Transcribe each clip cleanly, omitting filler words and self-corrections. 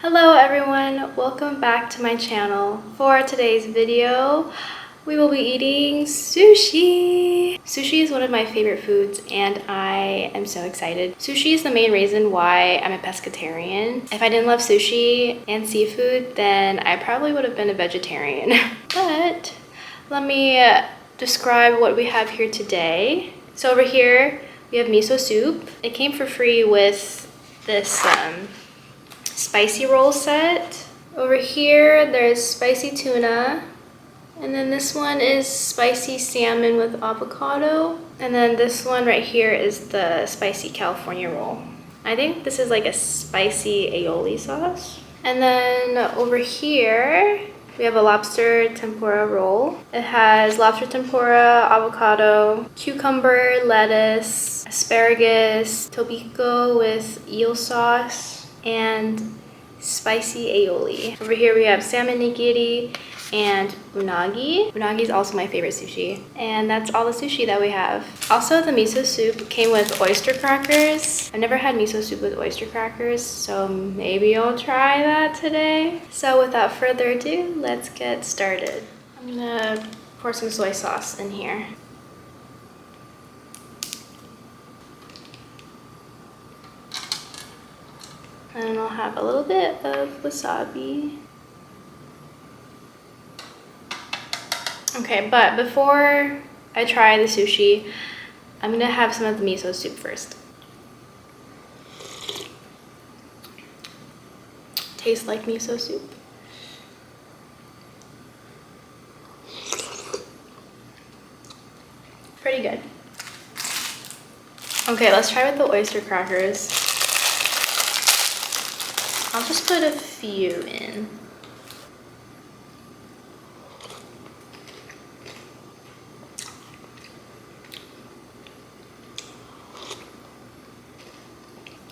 Hello everyone, welcome back to my channel. For today's video, we will be eating sushi. Sushi is one of my favorite foods and I am so excited. Sushi is the main reason why I'm a pescatarian. If I didn't love sushi and seafood, then I probably would have been a vegetarian. But let me describe what we have here today. So over here, we have miso soup. It came for free with this spicy roll set. Over here there's spicy tuna, and then this one is spicy salmon with avocado, and then this one right here is the spicy California roll. I think this is like a spicy aioli sauce. And then over here we have a lobster tempura roll. It has lobster tempura, avocado, cucumber, lettuce, asparagus, tobiko with eel sauce, and spicy aioli. Over here we have salmon nigiri and unagi. Unagi is also my favorite sushi. And that's all the sushi that we have. Also, the miso soup came with oyster crackers. I've never had miso soup with oyster crackers, so maybe I'll try that today. So without further ado, let's get started. I'm gonna pour some soy sauce in here. And I'll have a little bit of wasabi. Okay, but before I try the sushi, I'm gonna have some of the miso soup first. Tastes like miso soup. Pretty good. Okay, let's try with the oyster crackers. I'll just put a few in.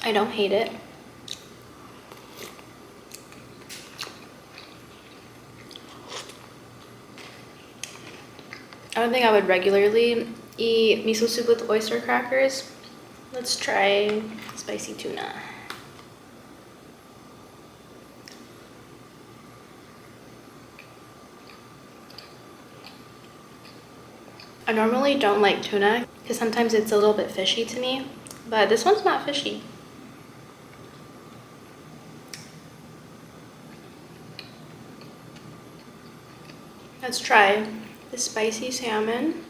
I don't hate it. I don't think I would regularly eat miso soup with oyster crackers. Let's try spicy tuna. I normally don't like tuna because sometimes it's a little bit fishy to me, but this one's not fishy. Let's try the spicy salmon.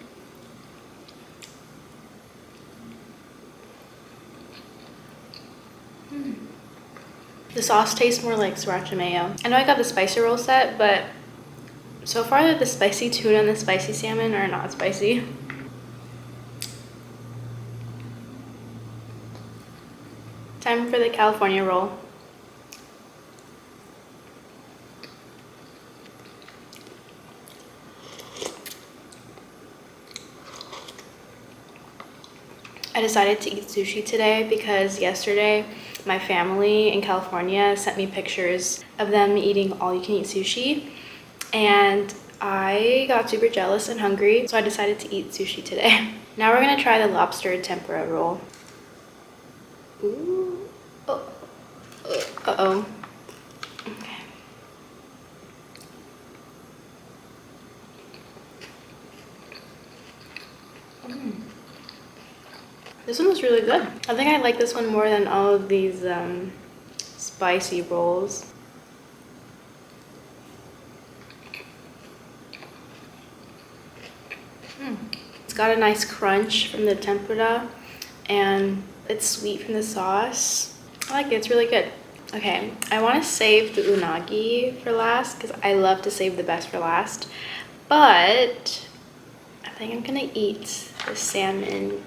The sauce tastes more like sriracha mayo. I know I got the spicy roll set, but so far the spicy tuna and the spicy salmon are not spicy. Time for the California roll. I decided to eat sushi today because yesterday my family in California sent me pictures of them eating all-you-can-eat sushi, and I got super jealous and hungry, so I decided to eat sushi today. Now we're gonna try the lobster tempura roll. Ooh. Oh. Uh-oh. Okay. This one was really good. I think I like this one more than all of these spicy rolls. It's got a nice crunch from the tempura and it's sweet from the sauce. I like it, it's really good. Okay, I want to save the unagi for last because I love to save the best for last. But I think I'm gonna eat the salmon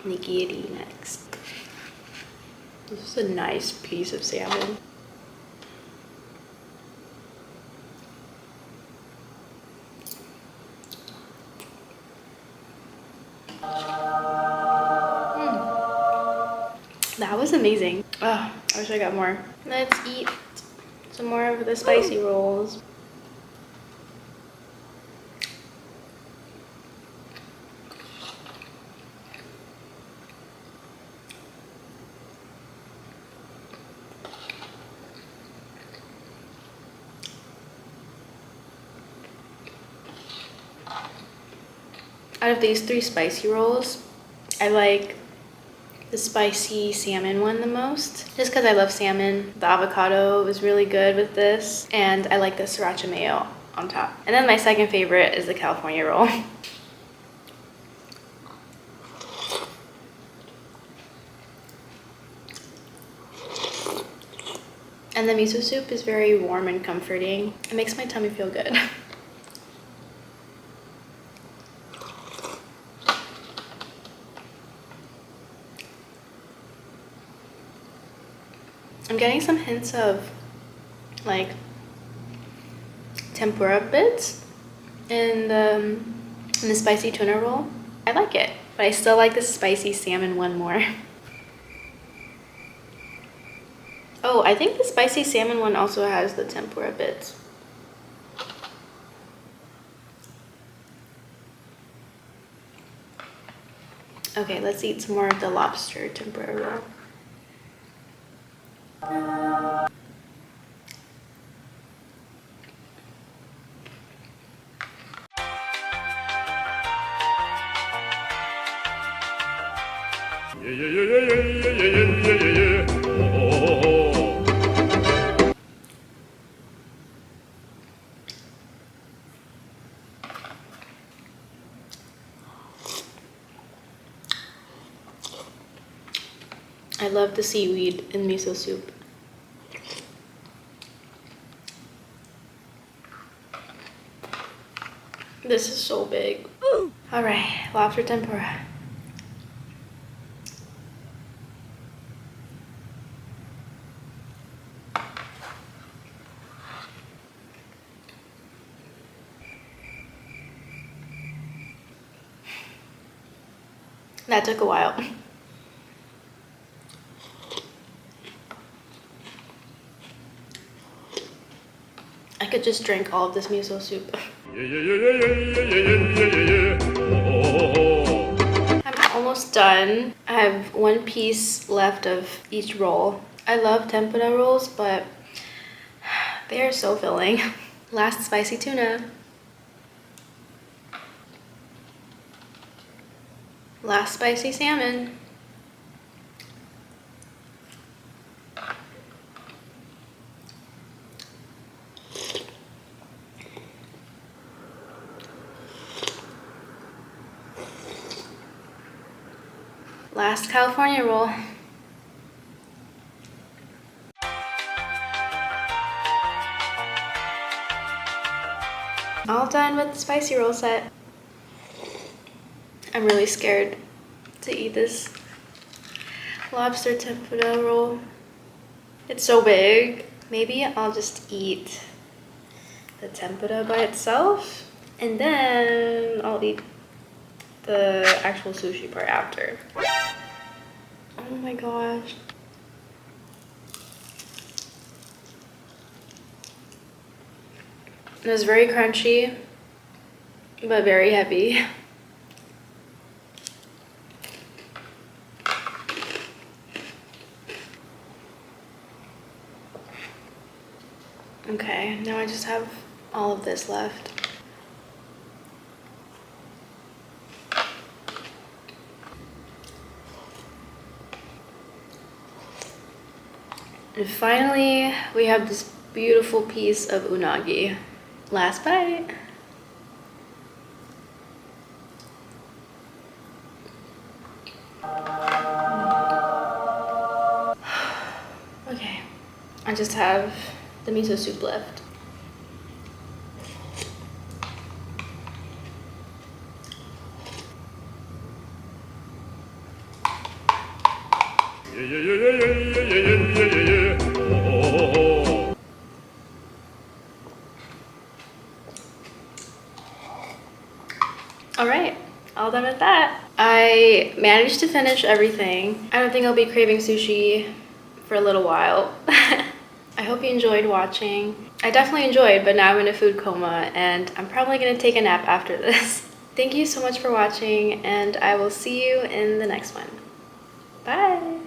nigiri next. This is a nice piece of salmon. That was amazing. Oh, I wish I got more. Let's eat some more of the spicy rolls. Out of these 3 spicy rolls, I like the spicy salmon one the most, just because I love salmon. The avocado was really good with this, and I like the sriracha mayo on top. And then my second favorite is the California roll. And the miso soup is very warm and comforting. It makes my tummy feel good. I'm getting some hints of like tempura bits in the spicy tuna roll. I like it, but I still like the spicy salmon one more. Oh, I think the spicy salmon one also has the tempura bits. Okay, let's eat some more of the lobster tempura roll. I love the seaweed in miso soup. This is so big. All right, lobster tempura. That took a while. I could just drink all of this miso soup. I'm almost done. I have 1 piece left of each roll. I love tempura rolls, but they are so filling. Last spicy tuna. Last spicy salmon. Last California roll. All done with the spicy roll set. I'm really scared to eat this lobster tempura roll. It's so big. Maybe I'll just eat the tempura by itself, and then I'll eat the actual sushi part after. Oh my gosh. It was very crunchy, but very heavy. Okay, now I just have all of this left. And finally, we have this beautiful piece of unagi. Last bite. Okay, I just have the miso soup left. All right, all done with that. I managed to finish everything. I don't think I'll be craving sushi for a little while. I hope you enjoyed watching. I definitely enjoyed, but now I'm in a food coma and I'm probably gonna take a nap after this. Thank you so much for watching, and I will see you in the next one. Bye.